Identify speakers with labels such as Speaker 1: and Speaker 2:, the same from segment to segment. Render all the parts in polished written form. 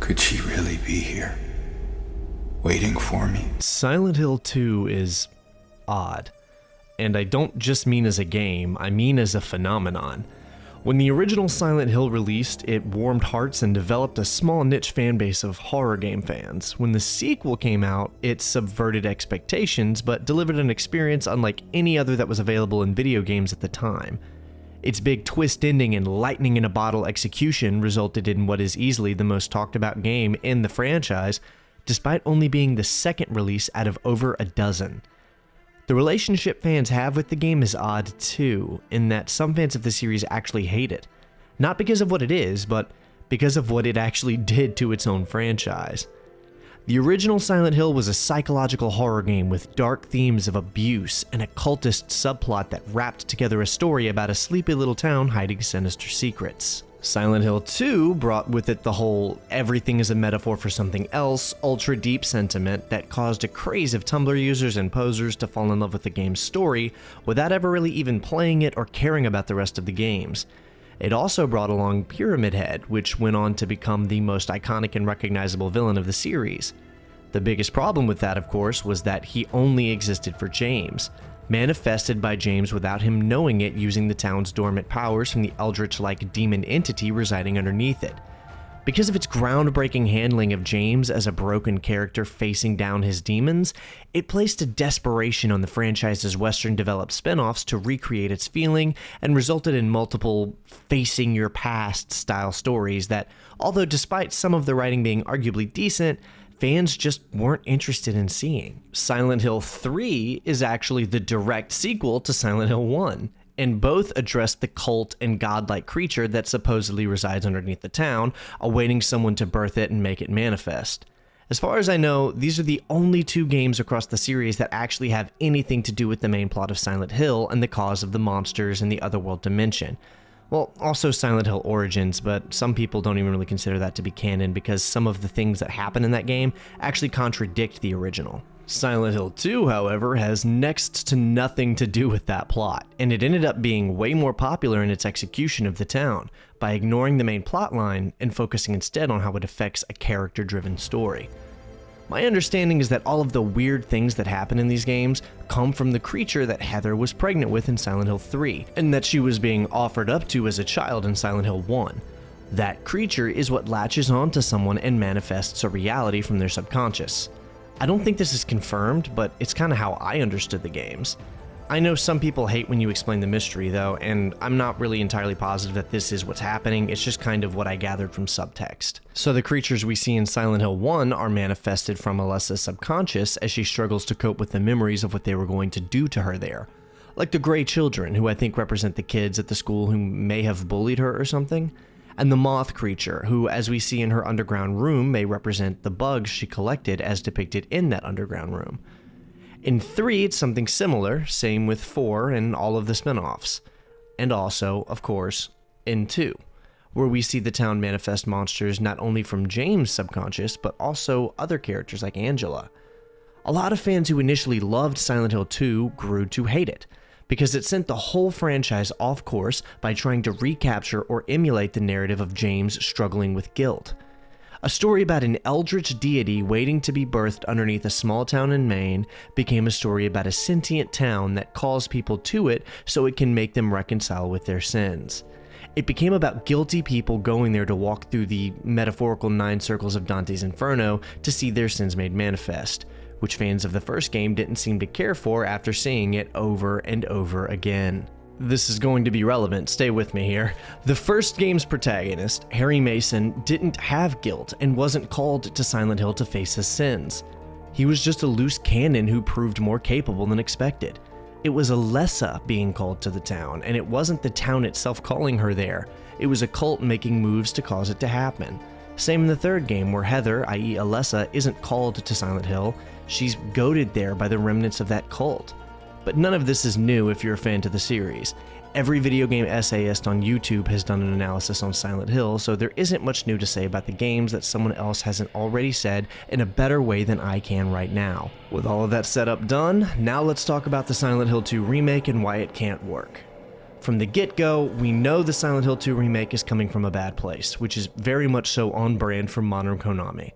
Speaker 1: Could she really be here, waiting for me?
Speaker 2: Silent Hill 2 is odd. And I don't just mean as a game, I mean as a phenomenon. When the original Silent Hill released, it warmed hearts and developed a small niche fanbase of horror game fans. When the sequel came out, it subverted expectations, but delivered an experience unlike any other that was available in video games at the time. Its big twist ending and lightning in a bottle execution resulted in what is easily the most talked about game in the franchise, despite only being the second release out of over a dozen. The relationship fans have with the game is odd too, in that some fans of the series actually hate it. Not because of what it is, but because of what it actually did to its own franchise. The original Silent Hill was a psychological horror game with dark themes of abuse and a cultist subplot that wrapped together a story about a sleepy little town hiding sinister secrets. Silent Hill 2 brought with it the whole everything is a metaphor for something else, ultra deep sentiment that caused a craze of Tumblr users and posers to fall in love with the game's story without ever really even playing it or caring about the rest of the games. It also brought along Pyramid Head, which went on to become the most iconic and recognizable villain of the series. The biggest problem with that, of course, was that he only existed for James, manifested by James without him knowing it using the town's dormant powers from the eldritch-like demon entity residing underneath it. Because of its groundbreaking handling of James as a broken character facing down his demons, it placed a desperation on the franchise's Western-developed spin-offs to recreate its feeling and resulted in multiple facing your past style stories that, although despite some of the writing being arguably decent, fans just weren't interested in seeing. Silent Hill 3 is actually the direct sequel to Silent Hill 1, and both address the cult and godlike creature that supposedly resides underneath the town, awaiting someone to birth it and make it manifest. As far as I know, these are the only two games across the series that actually have anything to do with the main plot of Silent Hill and the cause of the monsters in the otherworld dimension. Well, also Silent Hill Origins, but some people don't even really consider that to be canon because some of the things that happen in that game actually contradict the original. Silent Hill 2, however, has next to nothing to do with that plot, and it ended up being way more popular in its execution of the town, by ignoring the main plotline and focusing instead on how it affects a character-driven story. My understanding is that all of the weird things that happen in these games come from the creature that Heather was pregnant with in Silent Hill 3, and that she was being offered up to as a child in Silent Hill 1. That creature is what latches onto someone and manifests a reality from their subconscious. I don't think this is confirmed, but it's kind of how I understood the games. I know some people hate when you explain the mystery though, and I'm not really entirely positive that this is what's happening, it's just kind of what I gathered from subtext. So the creatures we see in Silent Hill 1 are manifested from Alessa's subconscious as she struggles to cope with the memories of what they were going to do to her there. Like the Grey Children, who I think represent the kids at the school who may have bullied her or something. And the moth creature, who, as we see in her underground room, may represent the bugs she collected as depicted in that underground room. In 3, it's something similar, same with 4 and all of the spin-offs. And also, of course, in 2, where we see the town manifest monsters not only from James' subconscious, but also other characters like Angela. A lot of fans who initially loved Silent Hill 2 grew to hate it, because it sent the whole franchise off course by trying to recapture or emulate the narrative of James struggling with guilt. A story about an eldritch deity waiting to be birthed underneath a small town in Maine became a story about a sentient town that calls people to it so it can make them reconcile with their sins. It became about guilty people going there to walk through the metaphorical 9 circles of Dante's Inferno to see their sins made manifest, which fans of the first game didn't seem to care for after seeing it over and over again. This is going to be relevant, stay with me here. The first game's protagonist, Harry Mason, didn't have guilt and wasn't called to Silent Hill to face his sins. He was just a loose cannon who proved more capable than expected. It was Alessa being called to the town, and it wasn't the town itself calling her there. It was a cult making moves to cause it to happen. Same in the third game, where Heather, i.e. Alessa, isn't called to Silent Hill, she's goaded there by the remnants of that cult. But none of this is new if you're a fan to the series. Every video game essayist on YouTube has done an analysis on Silent Hill, so there isn't much new to say about the games that someone else hasn't already said in a better way than I can right now. With all of that setup done, now let's talk about the Silent Hill 2 remake and why it can't work. From the get-go, we know the Silent Hill 2 remake is coming from a bad place, which is very much so on brand for modern Konami.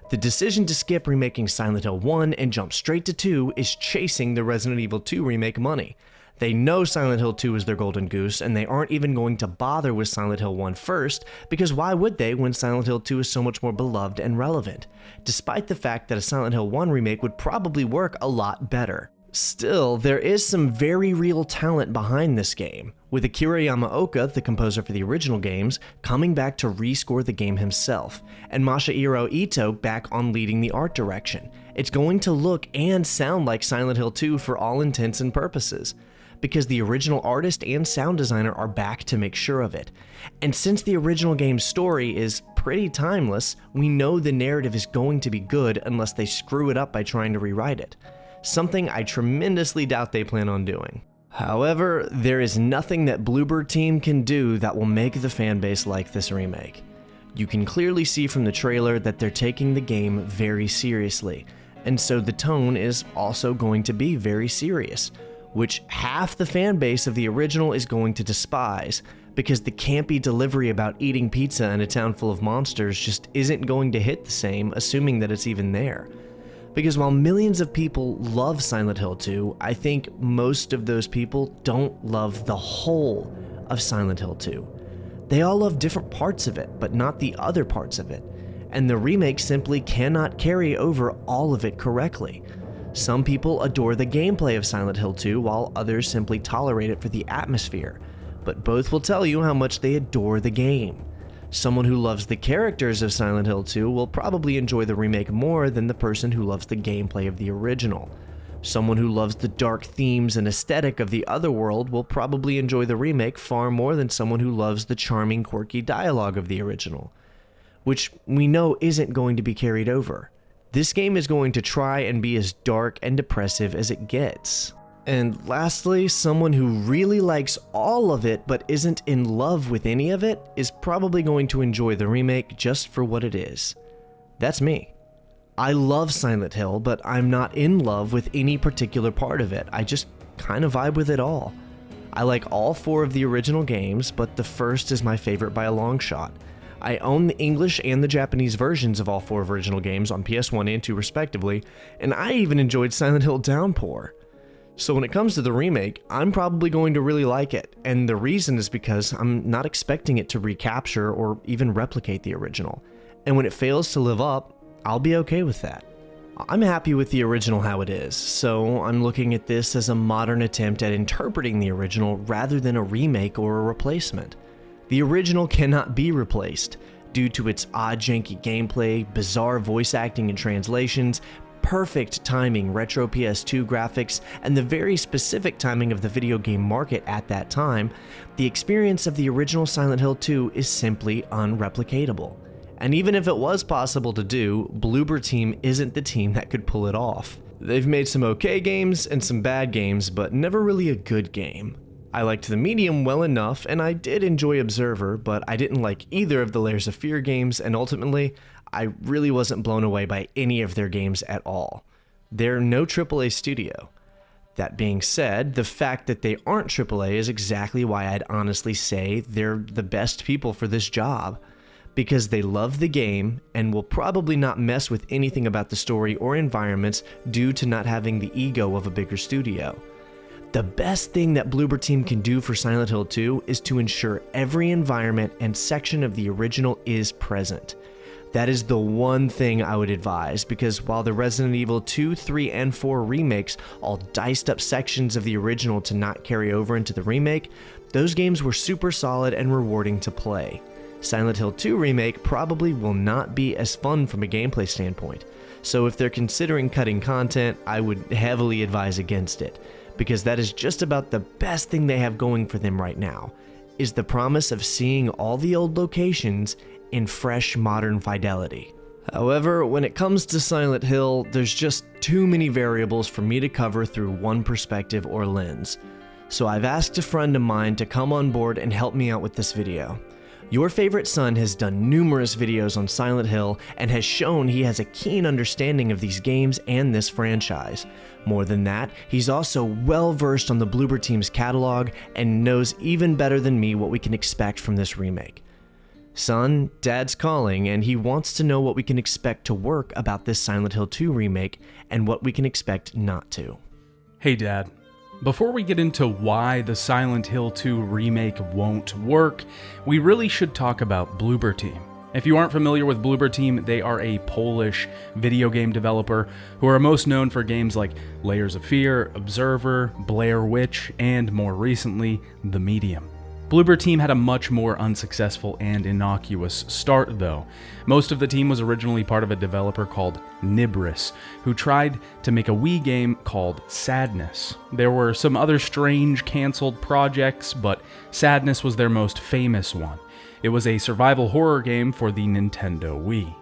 Speaker 2: The decision to skip remaking Silent Hill 1 and jump straight to 2 is chasing the Resident Evil 2 remake money. They know Silent Hill 2 is their golden goose, and they aren't even going to bother with Silent Hill 1 first, because why would they when Silent Hill 2 is so much more beloved and relevant, despite the fact that a Silent Hill 1 remake would probably work a lot better. Still, there is some very real talent behind this game, with Akira Yamaoka, the composer for the original games, coming back to rescore the game himself, and Masahiro Ito back on leading the art direction. It's going to look and sound like Silent Hill 2 for all intents and purposes, because the original artist and sound designer are back to make sure of it. And since the original game's story is pretty timeless, we know the narrative is going to be good unless they screw it up by trying to rewrite it. Something I tremendously doubt they plan on doing. However, there is nothing that Bloober team can do that will make the fanbase like this remake. You can clearly see from the trailer that they're taking the game very seriously, and so the tone is also going to be very serious, which half the fanbase of the original is going to despise, because the campy delivery about eating pizza in a town full of monsters just isn't going to hit the same, assuming that it's even there. Because while millions of people love Silent Hill 2, I think most of those people don't love the whole of Silent Hill 2. They all love different parts of it, but not the other parts of it, and the remake simply cannot carry over all of it correctly. Some people adore the gameplay of Silent Hill 2, while others simply tolerate it for the atmosphere, but both will tell you how much they adore the game. Someone who loves the characters of Silent Hill 2 will probably enjoy the remake more than the person who loves the gameplay of the original. Someone who loves the dark themes and aesthetic of the other world will probably enjoy the remake far more than someone who loves the charming, quirky dialogue of the original, which we know isn't going to be carried over. This game is going to try and be as dark and depressive as it gets. And lastly, someone who really likes all of it but isn't in love with any of it is probably going to enjoy the remake just for what it is. That's me. I love Silent Hill, but I'm not in love with any particular part of it. I just kind of vibe with it all. I like all 4 of the original games, but the first is my favorite by a long shot. I own the English and the Japanese versions of all 4 original games on PS1 and 2 respectively, and I even enjoyed Silent Hill Downpour. So when it comes to the remake, I'm probably going to really like it, and the reason is because I'm not expecting it to recapture or even replicate the original, and when it fails to live up, I'll be okay with that. I'm happy with the original how it is, so I'm looking at this as a modern attempt at interpreting the original rather than a remake or a replacement. The original cannot be replaced due to its odd, janky gameplay, bizarre voice acting and translations, perfect timing, retro PS2 graphics, and the very specific timing of the video game market at that time. The experience of the original Silent Hill 2 is simply unreplicatable. And even if it was possible to do, Bloober team isn't the team that could pull it off. They've made some okay games and some bad games, but never really a good game. I liked the medium well enough, and I did enjoy Observer, but I didn't like either of the Layers of Fear games, and ultimately, I really wasn't blown away by any of their games at all. They're no AAA studio. That being said, the fact that they aren't AAA is exactly why I'd honestly say they're the best people for this job, because they love the game and will probably not mess with anything about the story or environments due to not having the ego of a bigger studio. The best thing that Bloober team can do for Silent Hill 2 is to ensure every environment and section of the original is present. That is the one thing I would advise, because while the Resident Evil 2, 3, and 4 remakes all diced up sections of the original to not carry over into the remake, those games were super solid and rewarding to play. Silent Hill 2 Remake probably will not be as fun from a gameplay standpoint, so if they're considering cutting content, I would heavily advise against it, because that is just about the best thing they have going for them right now, is the promise of seeing all the old locations in fresh modern fidelity. However, when it comes to Silent Hill, there's just too many variables for me to cover through one perspective or lens. So I've asked a friend of mine to come on board and help me out with this video. Your favorite son has done numerous videos on Silent Hill and has shown he has a keen understanding of these games and this franchise. More than that, he's also well versed on the Bloober team's catalog and knows even better than me what we can expect from this remake. Son, Dad's calling, and he wants to know what we can expect to work about this Silent Hill 2 remake and what we can expect not to.
Speaker 3: Hey Dad, before we get into why the Silent Hill 2 remake won't work, we really should talk about Bloober Team. If you aren't familiar with Bloober Team, they are a Polish video game developer who are most known for games like Layers of Fear, Observer, Blair Witch, and more recently, The Medium. Bloober Team had a much more unsuccessful and innocuous start though. Most of the team was originally part of a developer called Nibris, who tried to make a Wii game called Sadness. There were some other strange cancelled projects, but Sadness was their most famous one. It was a survival horror game for the Nintendo Wii.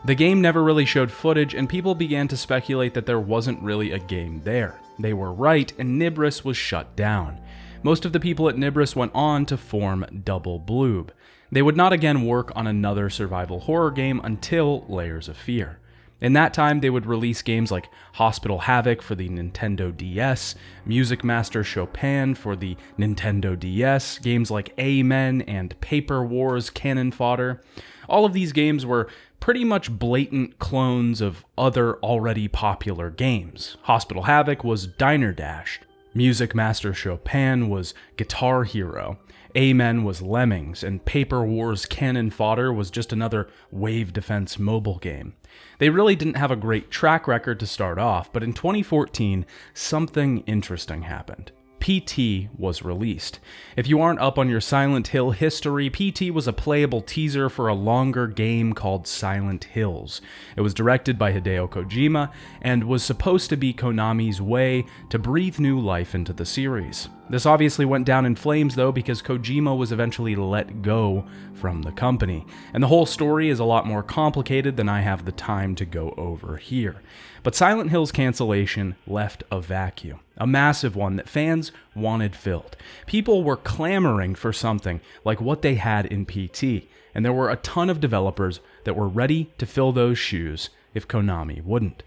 Speaker 3: The game never really showed footage, and people began to speculate that there wasn't really a game there. They were right, and Nibris was shut down. Most of the people at Nibris went on to form Double Bloob. They would not again work on another survival horror game until Layers of Fear. In that time, they would release games like Hospital Havoc for the Nintendo DS, Music Master Chopin for the Nintendo DS, games like Amen and Paper Wars Cannon Fodder. All of these games were pretty much blatant clones of other already popular games. Hospital Havoc was Diner Dash. Music Master Chopin was Guitar Hero, Amen was Lemmings, and Paper Wars Cannon Fodder was just another wave defense mobile game. They really didn't have a great track record to start off, but in 2014, something interesting happened. PT was released. If you aren't up on your Silent Hill history, PT was a playable teaser for a longer game called Silent Hills. It was directed by Hideo Kojima and was supposed to be Konami's way to breathe new life into the series. This obviously went down in flames though, because Kojima was eventually let go from the company, and the whole story is a lot more complicated than I have the time to go over here. But Silent Hill's cancellation left a vacuum, a massive one that fans wanted filled. People were clamoring for something like what they had in PT, and there were a ton of developers that were ready to fill those shoes if Konami wouldn't.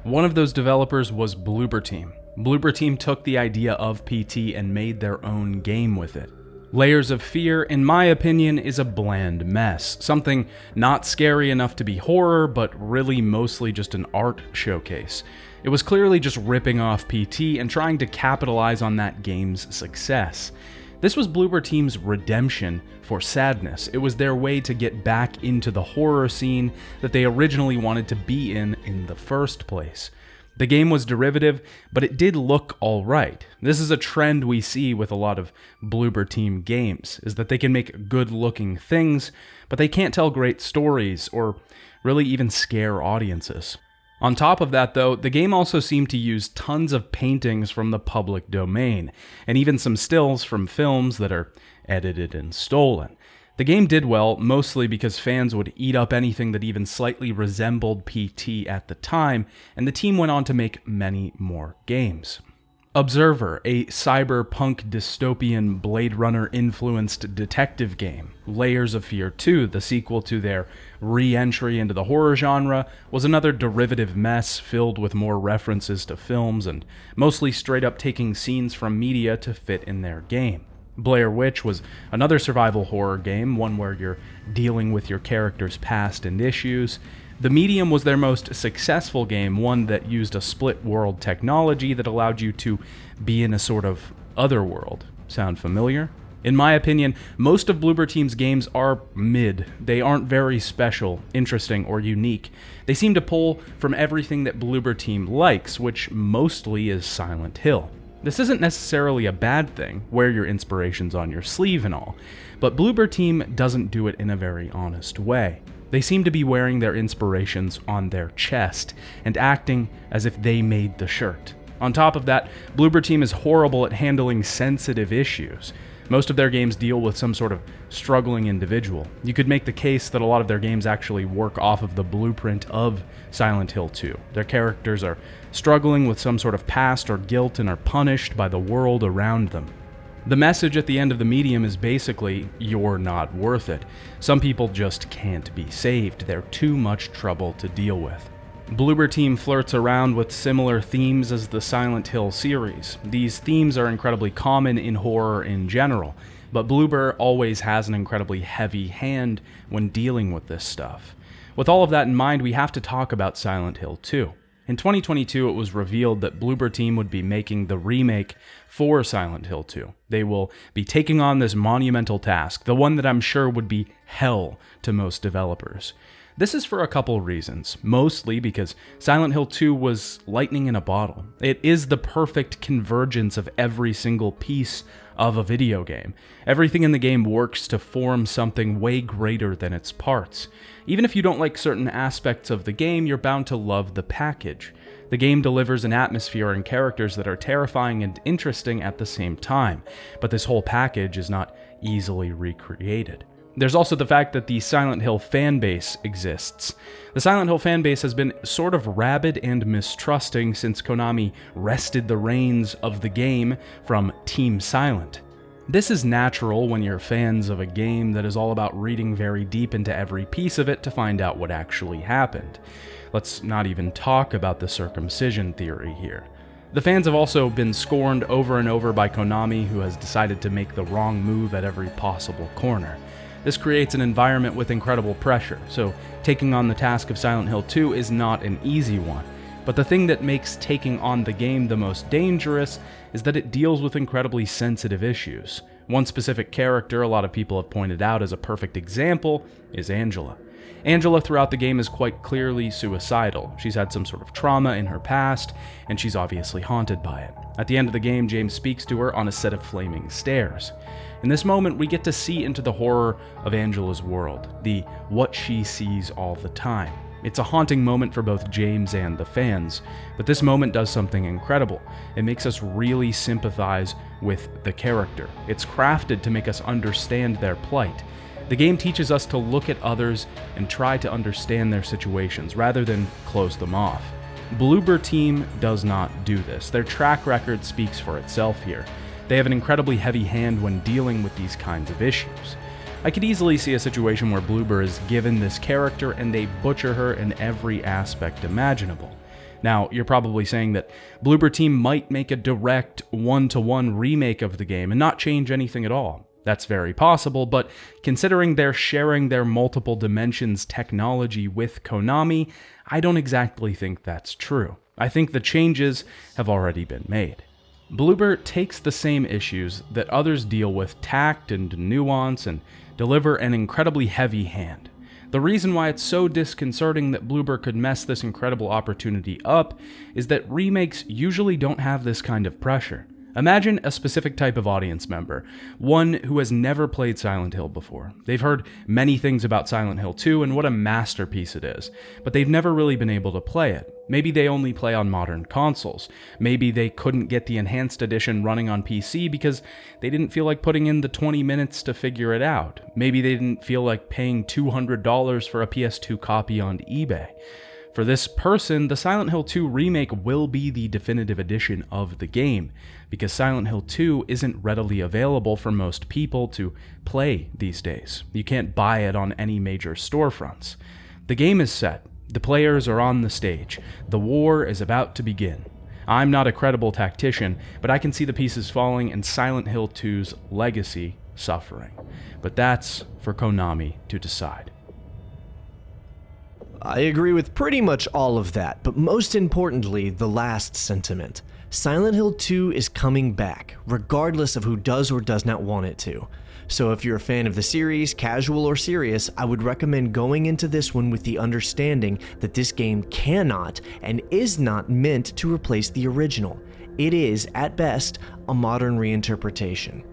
Speaker 3: One of those developers was Bloober Team. Bloober Team took the idea of PT and made their own game with it. Layers of Fear, in my opinion, is a bland mess. Something not scary enough to be horror, but really mostly just an art showcase. It was clearly just ripping off PT and trying to capitalize on that game's success. This was Bloober Team's redemption for Sadness. It was their way to get back into the horror scene that they originally wanted to be in the first place. The game was derivative, but it did look alright. This is a trend we see with a lot of Bloober Team games, is that they can make good-looking things, but they can't tell great stories or really even scare audiences. On top of that though, the game also seemed to use tons of paintings from the public domain, and even some stills from films that are edited and stolen. The game did well, mostly because fans would eat up anything that even slightly resembled PT at the time, and the team went on to make many more games. Observer, a cyberpunk dystopian Blade Runner-influenced detective game. Layers of Fear 2, the sequel to their re-entry into the horror genre, was another derivative mess filled with more references to films and mostly straight up taking scenes from media to fit in their game. Blair Witch was another survival horror game, one where you're dealing with your character's past and issues. The Medium was their most successful game, one that used a split-world technology that allowed you to be in a sort of other world. Sound familiar? In my opinion, most of Bloober Team's games are mid. They aren't very special, interesting, or unique. They seem to pull from everything that Bloober Team likes, which mostly is Silent Hill. This isn't necessarily a bad thing, wear your inspirations on your sleeve and all, but Bloober Team doesn't do it in a very honest way. They seem to be wearing their inspirations on their chest and acting as if they made the shirt. On top of that, Bloober Team is horrible at handling sensitive issues. Most of their games deal with some sort of struggling individual. You could make the case that a lot of their games actually work off of the blueprint of Silent Hill 2. Their characters are struggling with some sort of past or guilt and are punished by the world around them. The message at the end of the medium is basically, you're not worth it. Some people just can't be saved. They're too much trouble to deal with. Bloober Team flirts around with similar themes as the Silent Hill series. These themes are incredibly common in horror in general, but Bloober always has an incredibly heavy hand when dealing with this stuff. With all of that in mind, we have to talk about Silent Hill 2. In 2022, it was revealed that Bloober Team would be making the remake for Silent Hill 2. They will be taking on this monumental task, the one that I'm sure would be hell to most developers. This is for a couple reasons, mostly because Silent Hill 2 was lightning in a bottle. It is the perfect convergence of every single piece of a video game. Everything in the game works to form something way greater than its parts. Even if you don't like certain aspects of the game, you're bound to love the package. The game delivers an atmosphere and characters that are terrifying and interesting at the same time, but this whole package is not easily recreated. There's also the fact that the Silent Hill fanbase exists. The Silent Hill fanbase has been sort of rabid and mistrusting since Konami wrested the reins of the game from Team Silent. This is natural when you're fans of a game that is all about reading very deep into every piece of it to find out what actually happened. Let's not even talk about the circumcision theory here. The fans have also been scorned over and over by Konami, who has decided to make the wrong move at every possible corner. This creates an environment with incredible pressure, so taking on the task of Silent Hill 2 is not an easy one. But the thing that makes taking on the game the most dangerous is that it deals with incredibly sensitive issues. One specific character a lot of people have pointed out as a perfect example is Angela. Angela throughout the game is quite clearly suicidal. She's had some sort of trauma in her past, and she's obviously haunted by it. At the end of the game, James speaks to her on a set of flaming stairs. In this moment, we get to see into the horror of Angela's world, the what she sees all the time. It's a haunting moment for both James and the fans, but this moment does something incredible. It makes us really sympathize with the character. It's crafted to make us understand their plight. The game teaches us to look at others and try to understand their situations, rather than close them off. Bloober Team does not do this. Their track record speaks for itself here. They have an incredibly heavy hand when dealing with these kinds of issues. I could easily see a situation where Bloober is given this character and they butcher her in every aspect imaginable. Now, you're probably saying that Bloober Team might make a direct one-to-one remake of the game and not change anything at all. That's very possible, but considering they're sharing their multiple dimensions technology with Konami, I don't exactly think that's true. I think the changes have already been made. Bloober takes the same issues that others deal with tact and nuance and deliver an incredibly heavy hand. The reason why it's so disconcerting that Bloober could mess this incredible opportunity up is that remakes usually don't have this kind of pressure. Imagine a specific type of audience member, one who has never played Silent Hill before. They've heard many things about Silent Hill 2 and what a masterpiece it is, but they've never really been able to play it. Maybe they only play on modern consoles. Maybe they couldn't get the enhanced edition running on PC because they didn't feel like putting in the 20 minutes to figure it out. Maybe they didn't feel like paying $200 for a PS2 copy on eBay. For this person, the Silent Hill 2 remake will be the definitive edition of the game, because Silent Hill 2 isn't readily available for most people to play these days. You can't buy it on any major storefronts. The game is set. The players are on the stage. The war is about to begin. I'm not a credible tactician, but I can see the pieces falling and Silent Hill 2's legacy suffering. But that's for Konami to decide.
Speaker 2: I agree with pretty much all of that, but most importantly, the last sentiment. Silent Hill 2 is coming back, regardless of who does or does not want it to. So if you're a fan of the series, casual or serious, I would recommend going into this one with the understanding that this game cannot and is not meant to replace the original. It is, at best, a modern reinterpretation.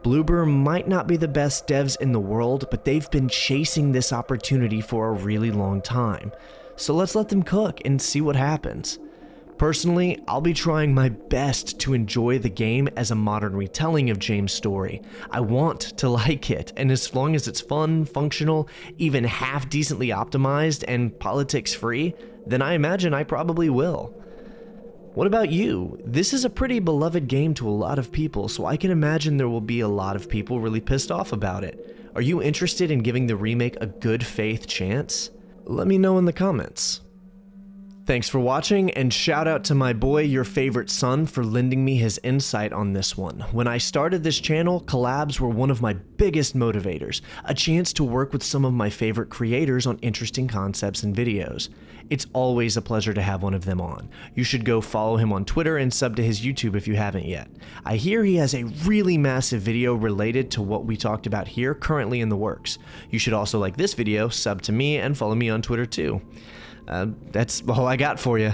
Speaker 2: Bloober might not be the best devs in the world, but they've been chasing this opportunity for a really long time. So let's let them cook and see what happens. Personally, I'll be trying my best to enjoy the game as a modern retelling of James' story. I want to like it, and as long as it's fun, functional, even half decently optimized, and politics-free, then I imagine I probably will. What about you? This is a pretty beloved game to a lot of people, so I can imagine there will be a lot of people really pissed off about it. Are you interested in giving the remake a good faith chance? Let me know in the comments. Thanks for watching, and shout out to my boy, your favorite son, for lending me his insight on this one. When I started this channel, collabs were one of my biggest motivators, a chance to work with some of my favorite creators on interesting concepts and videos. It's always a pleasure to have one of them on. You should go follow him on Twitter and sub to his YouTube if you haven't yet. I hear he has a really massive video related to what we talked about here currently in the works. You should also like this video, sub to me, and follow me on Twitter too. That's all I got for you.